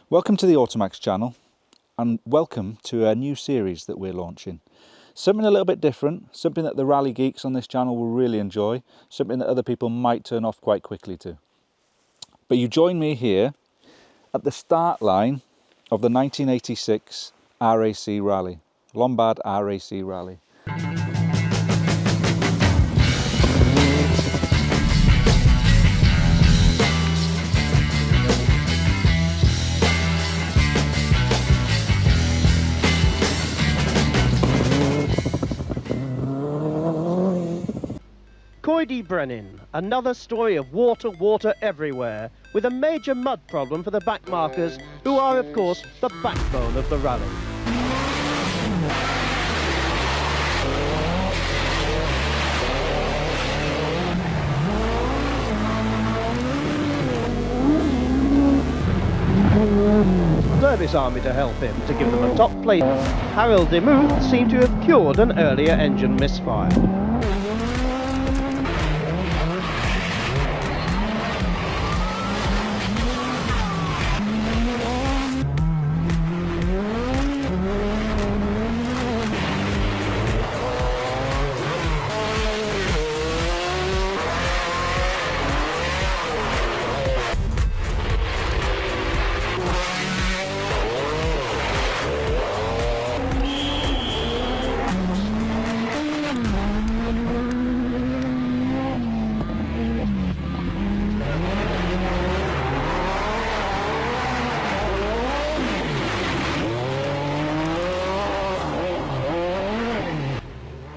Welcome to the AutoMax channel and welcome to a new series that we're launching. Something a little bit different, something that the rally geeks on this channel will really enjoy, something that other people might turn off quite quickly to. But you join me here at the start line of the 1986 RAC Rally, Lombard RAC Rally. Coed Y Brenin, another story of water everywhere, with a major mud problem for the backmarkers, who are of course the backbone of the rally. Service army to help him, to give them a top place. Harold Demuth seemed to have cured an earlier engine misfire.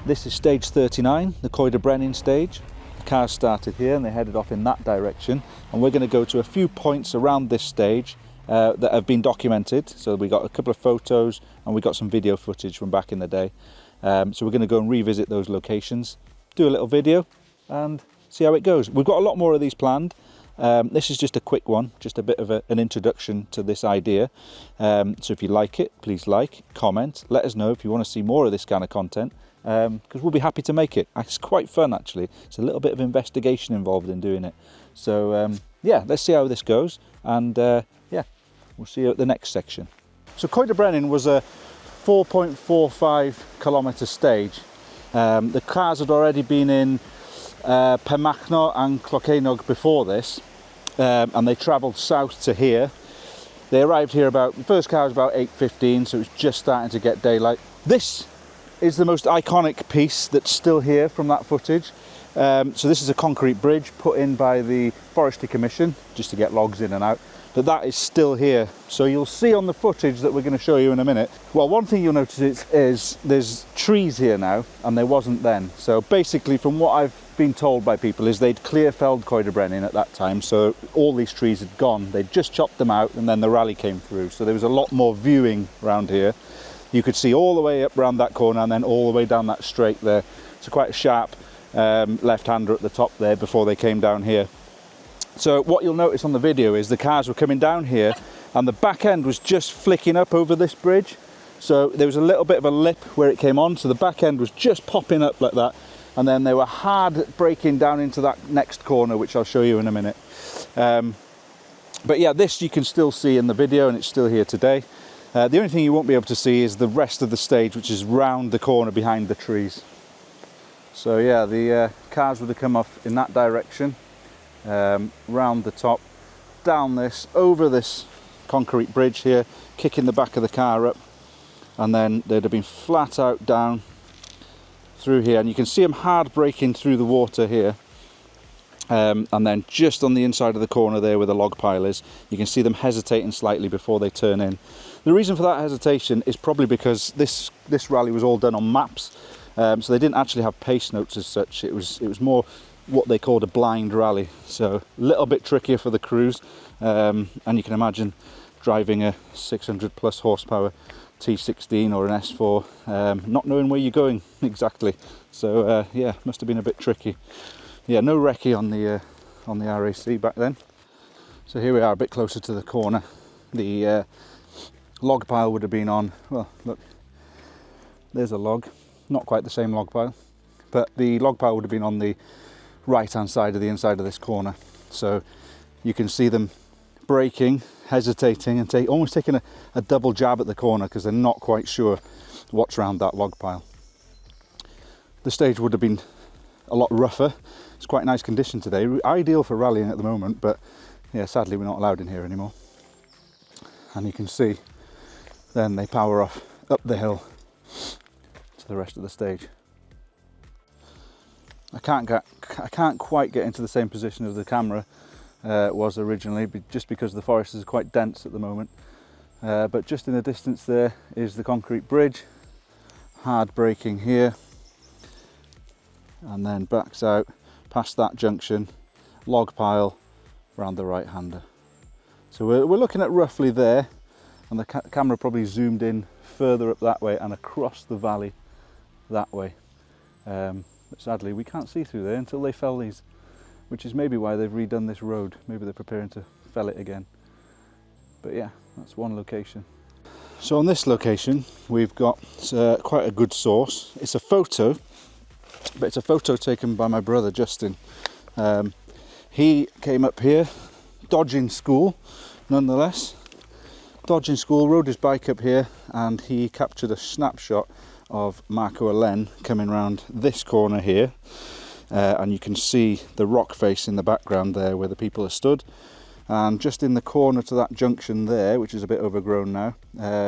This is stage 39, the Coed Y Brenin stage. The cars started here and they headed off in that direction, and we're going to go to a few points around this stage that have been documented. So we got a couple of photos and we got some video footage from back in the day. So we're going to go and revisit those locations, do a little video and see how it goes. We've got a lot more of these planned. This is just a quick one, just a bit of an introduction to this idea. So if you like it, please like, comment, let us know if you want to see more of this kind of content. Because we'll be happy to make it. It's quite fun actually. It's a little bit of investigation involved in doing it. So yeah, let's see how this goes, and yeah, we'll see you at the next section. So Coed Y Brenin was a 4.45 kilometre stage. The cars had already been in Pemachno and Clocenog before this, and they travelled south to here. They arrived here about, the first car was about 8:15, so it was just starting to get daylight. This is the most iconic piece that's still here from that footage. So this is a concrete bridge put in by the Forestry Commission just to get logs in and out, but that is still here. So you'll see on the footage that we're going to show you in a minute. Well, one thing you'll notice is there's trees here now and there wasn't then. So basically, from what I've been told by people, is they'd clear felled Coed Y Brenin at that time, so all these trees had gone. They'd just chopped them out and then the rally came through, so there was a lot more viewing around here. You could see all the way up around that corner and then all the way down that straight there. So quite a sharp left-hander at the top there before they came down here. So what you'll notice on the video is the cars were coming down here and the back end was just flicking up over this bridge. So there was a little bit of a lip where it came on, so the back end was just popping up like that, and then they were hard braking down into that next corner, which I'll show you in a minute. But yeah, this you can still see in the video and it's still here today. The only thing you won't be able to see is the rest of the stage, which is round the corner behind the trees. So yeah, the cars would have come off in that direction, round the top, down this, over this concrete bridge here, kicking the back of the car up, and then they'd have been flat out down through here, and you can see them hard braking through the water here. And then just on the inside of the corner there where the log pile is, you can see them hesitating slightly before they turn in. The reason for that hesitation is probably because this rally was all done on maps, so they didn't actually have pace notes as such. It was more what they called a blind rally, so a little bit trickier for the crews, and you can imagine driving a 600 plus horsepower T16 or an S4, not knowing where you're going exactly. So yeah, must have been a bit tricky. Yeah, no recce on the RAC back then. So here we are, a bit closer to the corner. The log pile would have been on, well, look, there's a log, not quite the same log pile, but the log pile would have been on the right hand side of the inside of this corner. So you can see them braking, hesitating and almost taking a double jab at the corner because they're not quite sure what's round that log pile. The stage would have been a lot rougher. It's quite nice condition today, ideal for rallying at the moment, but yeah, sadly we're not allowed in here anymore. And you can see then they power off up the hill to the rest of the stage. I can't quite get into the same position as the camera was originally, just because the forest is quite dense at the moment. But just in the distance there is the concrete bridge, hard braking here, and then backs out past that junction, log pile round the right hander. So we're looking at roughly there, and the camera probably zoomed in further up that way and across the valley that way. But sadly we can't see through there until they fell these, which is maybe why they've redone this road. Maybe they're preparing to fell it again. But yeah, that's one location. So on this location we've got quite a good source. It's a photo, but it's a photo taken by my brother Justin. He came up here dodging school nonetheless. Dodging school, rode his bike up here, and he captured a snapshot of Marco Alen coming round this corner here, and you can see the rock face in the background there where the people are stood, and just in the corner to that junction there, which is a bit overgrown now,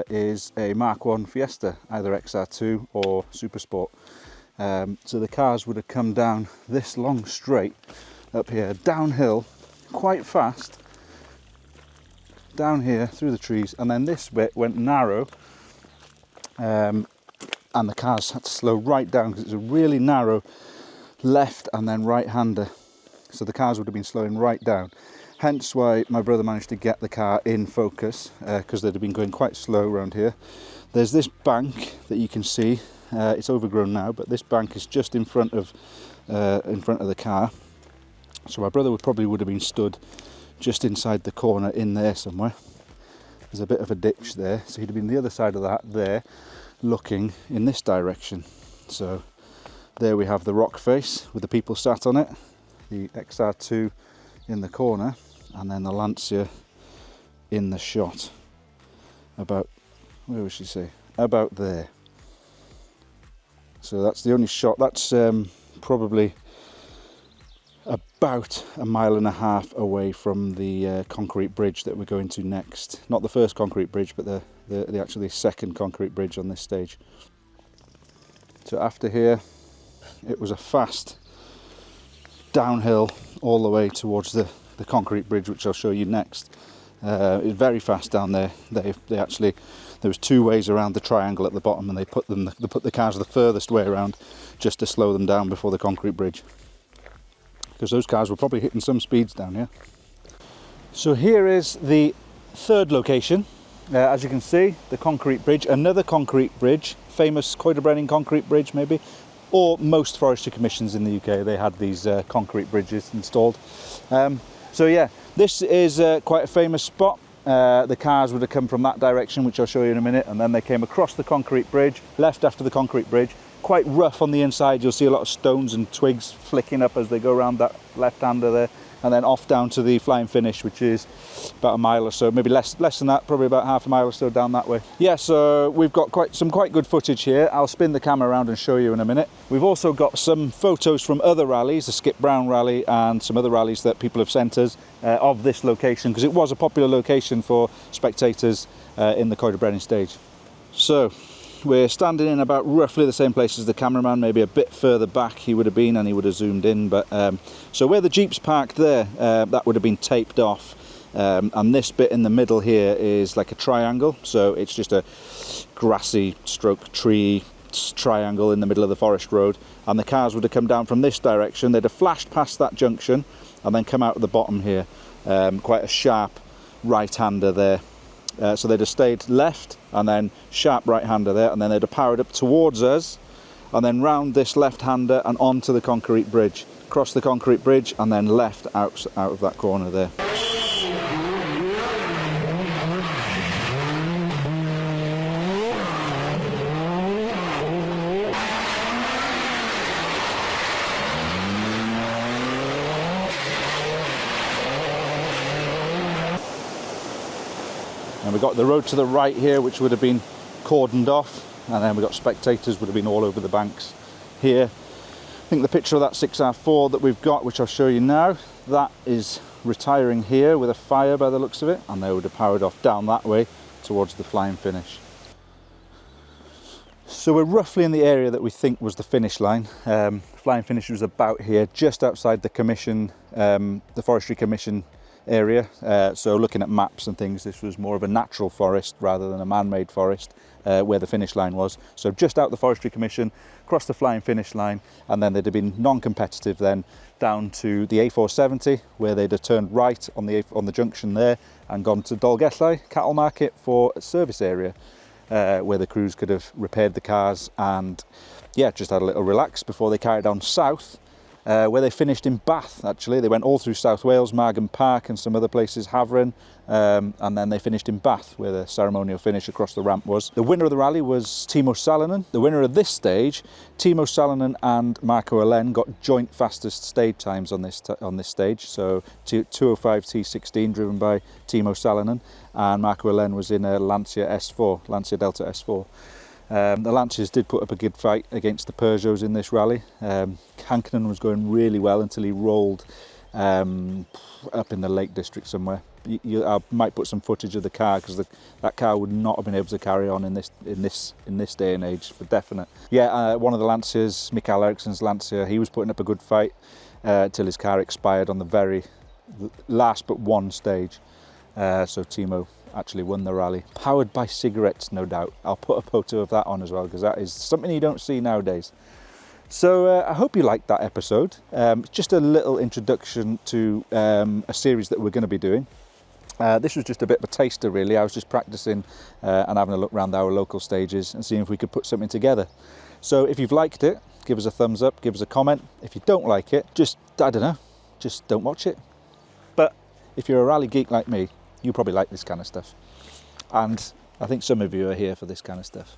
is a Mark 1 Fiesta, either XR2 or Super Sport. So the cars would have come down this long straight up here, downhill quite fast, down here through the trees, and then this bit went narrow, and the cars had to slow right down because it's a really narrow left and then right hander, so the cars would have been slowing right down, hence why my brother managed to get the car in focus, because they'd have been going quite slow around here. There's this bank that you can see, it's overgrown now, but this bank is just in front of the car, so my brother would have been stood just inside the corner in there somewhere. There's a bit of a ditch there, so he'd have been the other side of that there, looking in this direction. So there we have the rock face with the people sat on it, the XR2 in the corner, and then the Lancia in the shot. About, where would she say? About there. So that's the only shot. That's probably about 1.5 miles away from the concrete bridge that we're going to next. Not the first concrete bridge, but the actually second concrete bridge on this stage. So after here, it was a fast downhill all the way towards the concrete bridge, which I'll show you next. It was very fast down there. They actually, there was 2 ways around the triangle at the bottom, and they put the cars the furthest way around just to slow them down before the concrete bridge, because those cars were probably hitting some speeds down here. So here is the third location. As you can see, the concrete bridge, another concrete bridge, famous Coed Y Brenin concrete bridge maybe, or most forestry commissions in the UK, they had these concrete bridges installed. So yeah, this is quite a famous spot. The cars would have come from that direction, which I'll show you in a minute, and then they came across the concrete bridge, left after the concrete bridge. Quite rough on the inside, you'll see a lot of stones and twigs flicking up as they go around that left-hander there, and then off down to the flying finish, which is about 1 mile or so, maybe less than that, probably about 0.5 mile or so down that way. Yeah, so we've got some quite good footage here. I'll spin the camera around and show you in a minute. We've also got some photos from other rallies, the Skip Brown rally and some other rallies that people have sent us of this location, because it was a popular location for spectators in the Coed Y Brenin stage. So we're standing in about roughly the same place as the cameraman, maybe a bit further back he would have been, and he would have zoomed in. But so where the Jeep's parked there, that would have been taped off, and this bit in the middle here is like a triangle, so it's just a grassy stroke tree triangle in the middle of the forest road, and the cars would have come down from this direction. They'd have flashed past that junction and then come out at the bottom here, quite a sharp right-hander there. So they'd have stayed left and then sharp right-hander there, and then they'd have powered up towards us and then round this left-hander and onto the concrete bridge, across the concrete bridge, and then left out of that corner there. got the road to the right here, which would have been cordoned off, and then we got spectators would have been all over the banks here. I think the picture of that 6R4 that we've got, which I'll show you now, that is retiring here with a fire by the looks of it, and they would have powered off down that way towards the flying finish. So we're roughly in the area that we think was the finish line. Flying finish was about here, just outside the commission, the Forestry Commission area. So looking at maps and things, this was more of a natural forest rather than a man-made forest where the finish line was. So just out the Forestry Commission, across the flying finish line, and then they'd have been non-competitive then down to the A470, where they'd have turned right on the junction there and gone to Dolgellau cattle market for a service area. Where the crews could have repaired the cars and yeah, just had a little relax before they carried on south, where they finished in Bath. Actually, they went all through South Wales, Margam Park and some other places, Havrin, and then they finished in Bath, where the ceremonial finish across the ramp was. The winner of the rally was Timo Salonen. The winner of this stage, Timo Salonen and Marco Alen, got joint fastest stage times on this stage. So 2:05 T16 driven by Timo Salonen, and Marco Alen was in a Lancia S4, Lancia Delta S4. The Lancias did put up a good fight against the Peugeots in this rally. Hankinen was going really well until he rolled up in the Lake District somewhere. I might put some footage of the car, because that car would not have been able to carry on in this day and age for definite. Yeah, one of the Lancias, Mikael Eriksson's Lancia, he was putting up a good fight till his car expired on the very last but one stage. So Timo actually won the rally, powered by cigarettes, no doubt. I'll put a photo of that on as well, because that is something you don't see nowadays. So I hope you liked that episode. Just a little introduction to a series that we're going to be doing. This was just a bit of a taster, really. I was just practicing and having a look around our local stages and seeing if we could put something together. So if you've liked it, give us a thumbs up, give us a comment. If you don't like it, just, I don't know, just don't watch it. But if you're a rally geek like me, you probably like this kind of stuff. And I think some of you are here for this kind of stuff.